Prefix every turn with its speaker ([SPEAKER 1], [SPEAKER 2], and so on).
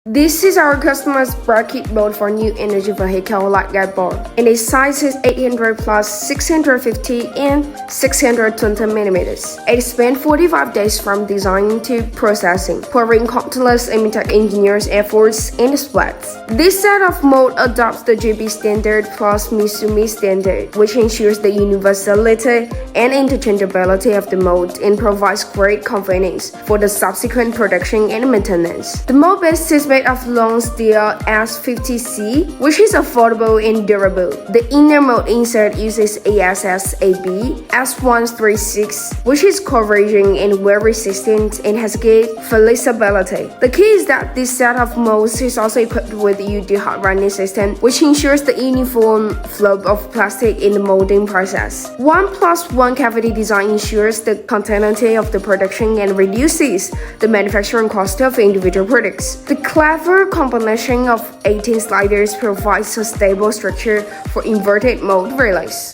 [SPEAKER 1] This is our customer's bracket mold for new energy vehicle like guideboard, and its size is 800 plus 650 and 620 millimeters. It spent 45 days from design to processing, pouring countless Amitech engineers' efforts and sweats. This set of mold adopts the GB standard plus Mitsumi standard, which ensures the universality and interchangeability of the mold and provides great convenience for the subsequent production and maintenance. The mold base is made of long steel S50C, which is affordable and durable. The inner mold insert uses ASSAB S136, which is corrosion and wear resistant and has good flexibility. The key is that this set of molds is also equipped with UD hot running system, which ensures the uniform flow of plastic in the molding process. 1+1 cavity design ensures the continuity of the production and reduces the manufacturing cost of individual products. The clever combination of 18 sliders provides a stable structure for inverted mold relays.